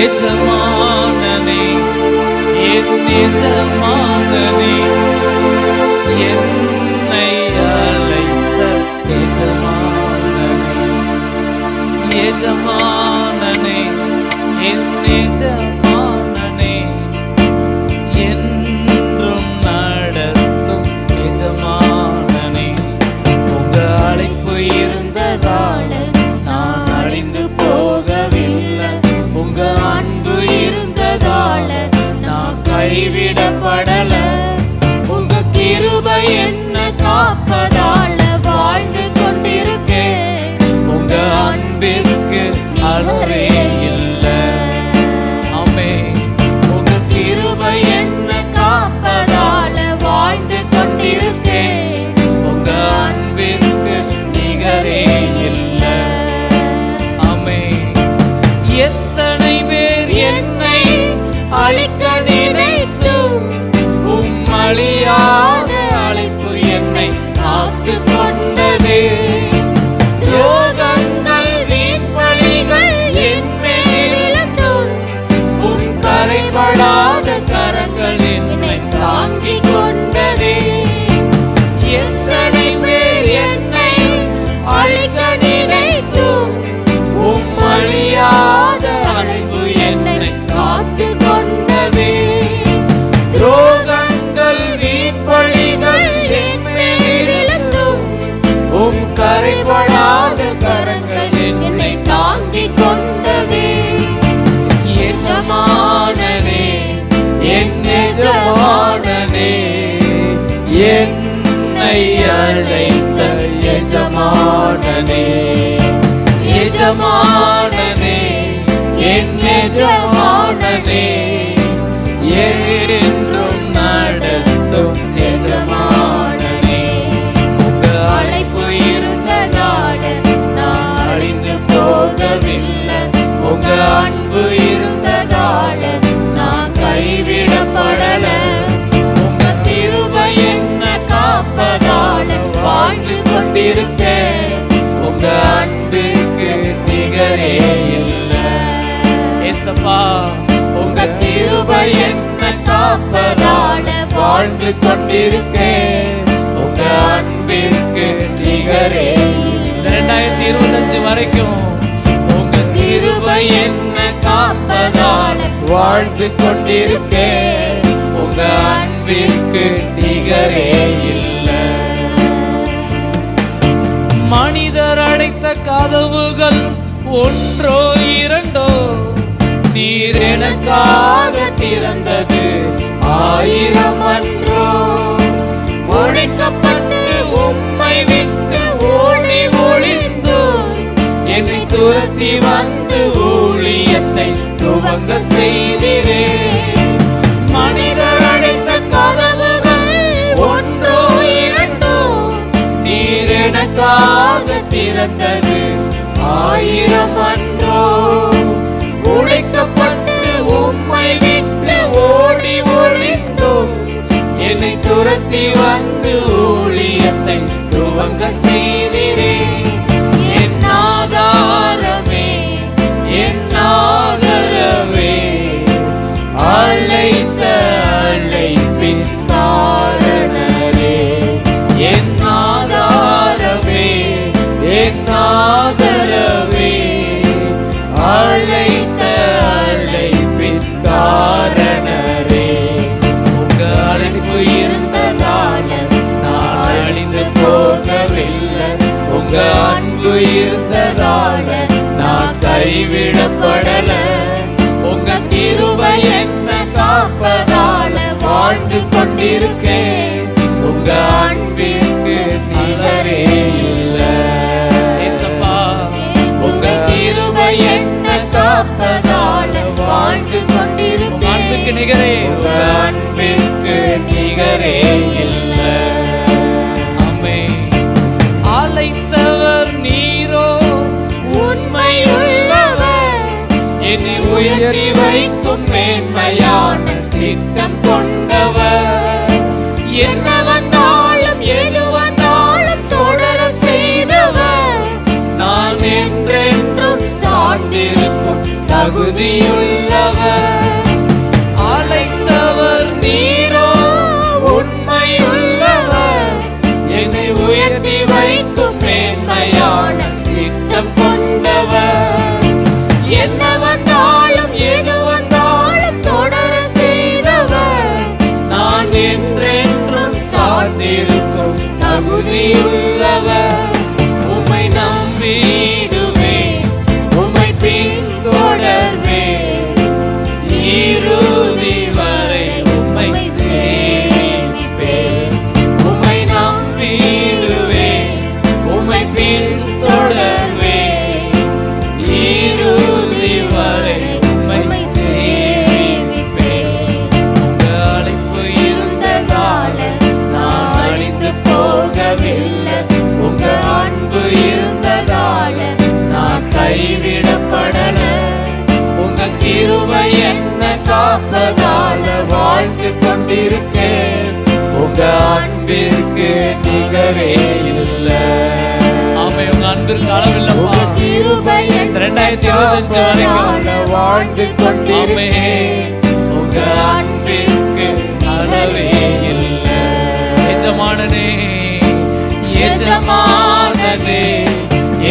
எஜமானனே என் எஜமானனே என்னை அழைத்த எஜமானனே எஜமானனே என் எஜமானனே என்றும் நடத்தும் எஜமானனே உங்க அழைப்பு இருந்ததால நான் அழிந்து போகவில்லை உங்க அன்பு இருந்ததால நான் கைவிடப்படல உங்க கிருபை என்ன காப்பதால வாழ்ந்து கொண்டிருக்கேன் உங்க அன்பிற்கு அளவே இல்லை ஆமென் உங்க கிருபை என்ன காப்பதால வாழ்ந்து கொண்டிருக்கேன் உங்க அன்பிற்கு நிகரே இல்லை ஆமென் எத்தனை பேர் என்னை அழிக்க நினைத்தும் அழியாத அழைப்பு என்னை காத்து கொண்டதே யோகங்கள் வீண்பலிகள் என் மேலிருந்தும் உன் கரைபடாத கரங்கள் என்னை தாங்கிக் கொண்டதே எத்தனை பேர் என்னை அழிக்க நினைத்தும் அழியாத அழைப்பு என்னை காத்து கொண்டதே துரோகங்கள் வீண்பலிகள் என் மேலிருந்தும் கரைபடாத கரங்கள் என்னை தாங்கிக் கொண்டதே எஜமானனே என் எஜமானனே என்னை அழைத்த எஜமானனே எஜமானனே என் எஜமானனே என்றும் நடத்தும் எஜமானனே உங்க அழைப்பு இருந்ததால நான் அழிந்து போகவில்லை உங்க அன்பு இருந்ததால நான் கைவிடப்படல உங்க கிருபை என்ன காப்பதால வாழ்ந்து கொண்டிருக்கேன் உங்க அன்பிற்கு நிகரே இல்லை ஏசப்பா உங்க கிருபை என்ன காப்பதால வாழ்ந்து கொண்டிருக்கேன் உங்க அன்பிற்கு நிகரே இல்லை 2025 வரைக்கும் உங்க கிருபை என்ன காப்பதால வாழ்ந்து கொண்டிருக்கேன் உங்க அன்பிற்கு நிகரே இல்லை மனிதர் அடைத்த கதவுகள் ஒன்றோ இரண்டோ நீர் எனக்காக திறந்தது 1000 அன்றோ ஒழிக்கப்பட்டு உம்மை விட்டு ஓடி ஒளிந்தோ என்னை துரத்தி வந்து ஊழியத்தை துவங்க செய்திரே மனிதர் அடைத்த கதவுகள் ஒன்றோ இரண்டோ நீர் எனக்காக திறந்தது 1000 அன்றோ உழைக்கப்பட்டு உம்மை விட்டு ஓடி ஒளிந்தோ என்னை துரத்தி வந்து ஊழியத்தை துவங்க செய்திரே என் ஆதாரமே என் ஆதரவே அழைத்த அழைப்பின் காரணரே என் ஆதாரமே என் ஆதரவே அழைத்த அழைப்பின் காரணரே உங்க அழைப்பு இருந்ததால நான் அழிந்து போகவில்லை உங்க அன்பு இருந்ததால நான் கைவிடப்படல உங்க கிருபை என்ன காப்பதால வாழ்ந்து கொண்டிருக்கேன் உங்க அன்பிற்கு நிகரே இல்லை உங்க கிருபை என்ன காப்பதால வாழ்ந்து கொண்டிருக்கேன் நிகரே உங்க அன்பிற்கு நிகரே இல்லை அழைத்தவர் நீரோ உண்மையுள்ளவர் என்னை உயர்த்தி வைக்கும் மேன்மையான திட்டம் கொண்டவர் என்ன வந்தாலும் எது வந்தாலும் தொடர செய்தவர் நான் என்றென்றும் சார்ந்திருக்கும் தகுதியுள்ளவர். அழைத்தவர் நீரோ உண்மையுள்ளவர். என்னை உயர்த்தி வைக்கும் மேன்மையான திட்டம் கொண்டவர். என்ன வந்தாலும் எது வந்தாலும் தொடர செய்தவர். நான் என்றென்றும் சார்ந்திருக்கும் தகுதியுள்ளவர். உம்மை நம்பிடுவேன், உம்மை பின்தொடர்வேன், இறுதி வரை உம்மை சேவிப்பேன். உம்மை நம்பிடுவேன், உம்மை பின்தொடர்வேன், இறுதி வரை உம்மை சேவிப்பேன். உங்க அழைப்பு இருந்ததால நான் அழிந்து போகவில்லை. உங்க அன்பு இருந்ததால நான் கைவிடப்படல. உங்க கிருபை என்ன காப்பதால வாழ்ந்து கொண்டிருக்கேன். உங்க அன்பிற்கு நிகரே இல்லை. ஆமே, உங்க அன்பிற்கு அளவில்லப்பா. 2025 வரைக்கும் வாழ்ந்து கொண்டிருக்கேன். உங்க அன்பிற்கு அளவே இல்லை. எஜமானனே, எஜமானனே,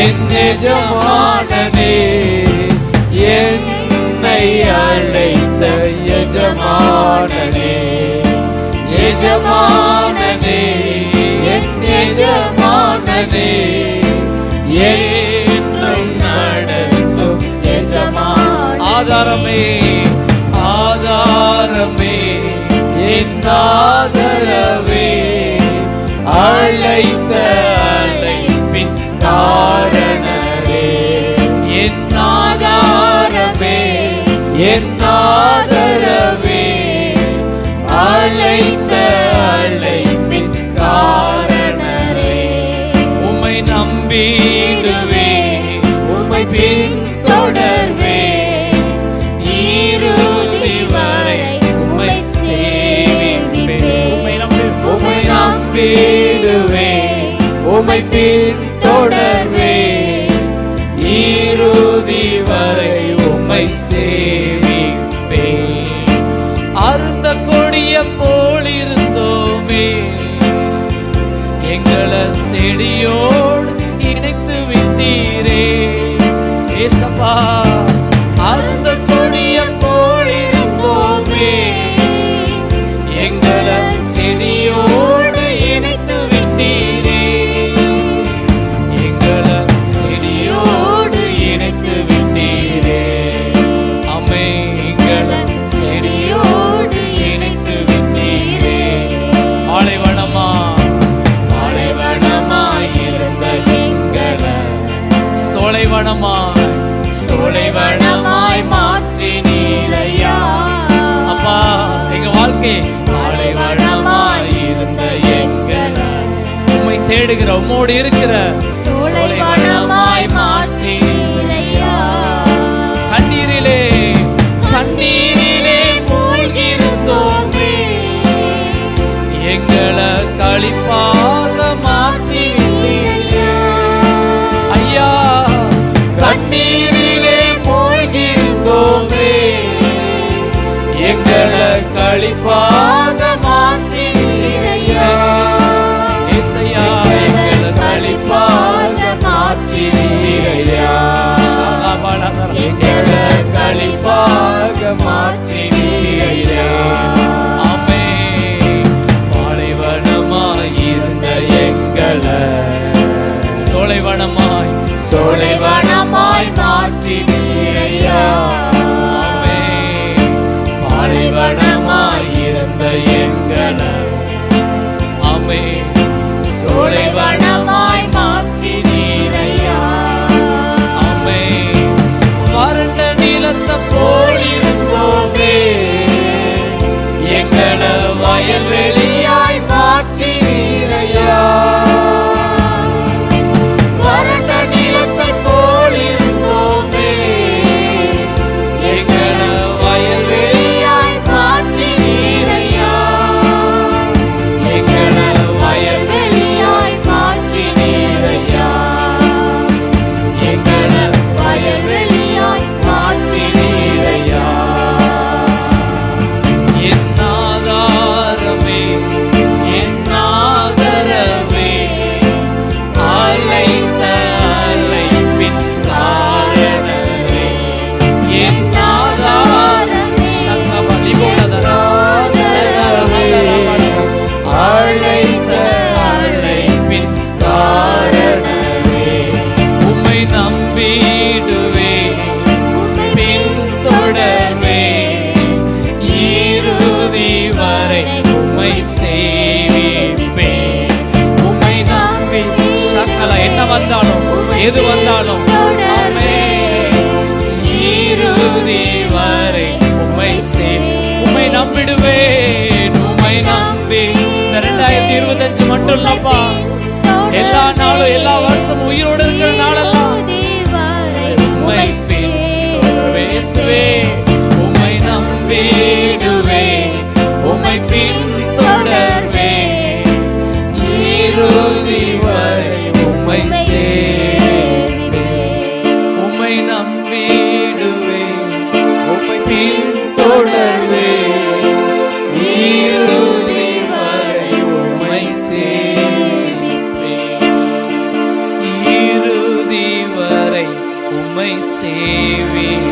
என் எஜமானனே, என்னை அழைத்த எஜமானனே, எஜமானனே, என் எஜமானனே, என்னை நடத்தும் எஜமானனே. ஆதாரமே, ஆதாரமே, என் ஆதரவே, அழைத்த அழைப்பின் காரணரே. என் ஆதாரமே, என் ஆதரவே, அழைத்த அழைப்பின் காரணரே. உம்மை நம்பிடுவேன், உம்மை பின்தொடர்வேன், இறுதி வரை உம்மை சேவிப்பேன். உம்மை நம்பிடுவேன், உம்மை பின்தொடர்வேன், இறுதி வரை உம்மை சேவிப்பேன். அருந்த கொடிய போல் இருந்தோமே, எங்களை செடியோடு இணைத்து விட்டீரே. ஏசப்பா, அருந்த கொடிய போல் இருந்தோமே, எங்களை செடியோடு இணைத்து விட்டீரே. எங்களை செடியோடு இணைத்து விட்டீரே. அம்மே, எங்களை செடியோடு இணைத்து விட்டீரே. பாலைவனமாய் இருந்த எங்களை சோலைவனமாய் மாற்றினீரையா. அப்பா, எங்க வாழ்க்கை பாலைவனமாய் இருந்த எங்களை உம்மை தேடுகிற, உம்மோடு இருக்கிற சோலைவனமாய் மாற்றினீரையா. கண்ணீரிலே கண்ணீரிலே மூழ்கியிருந்தோமே, எங்களை களிப்பாக மாற்றினீரையா. ஐயா, கண்ணீரிலே மூழ்கியிருந்தோமே, எங்களை களிப்பாக மாற்றினீரையா. இசையா, எங்களை களிப்பாக மாற்றினீரையா. எங்களை களிப்பாக மாற்றினீரையா. ஆமே, பாலைவனமாய் இருந்த எங்களை சோலைவனமாய் மாற்றினீரையா. ஆமே, பாலைவனமாய் இருந்த எங்களை ஆமே சோலைவனமாய் மாற்றினீரையா. ஆமே, வறண்ட நிலத்தை போல் இருந்தோமே, எங்களை வயல்வெளியாய் மாற்றினீரையா. வறண்ட நிலத்தை போல் இருந்தோமே, எங்களை வயல்வெளியாய் மாற்றினீரையா. எங்களை வயல்வெளியாய் மாற்றினீரையா. எங்களை வயல்வெளியாய் மாற்றினீரையா. எது வந்தாலும் இறுதி வரை உம்மை உம்மை நம்பிடுவேன். உம்மை நம்பி இந்த 2025 மட்டும் இல்லப்பா, எல்லா நாளும் எல்லா வருஷமும் உயிரோடு இருக்கிற நாளெல்லாம் உம்மை பேசுவேன். உம்மை நம்பிடுவேன், உம்மை பின்தொடர்வேன், இறுதி வரை உம்மை சேவிப்பேன். உம்மை நம்பிடுவேன், உம்மை பின்தொடர்வேன், இறுதி வரை உம்மை சேவிப்பேன். இறுதி வரை உம்மை சேவிப்பேன்.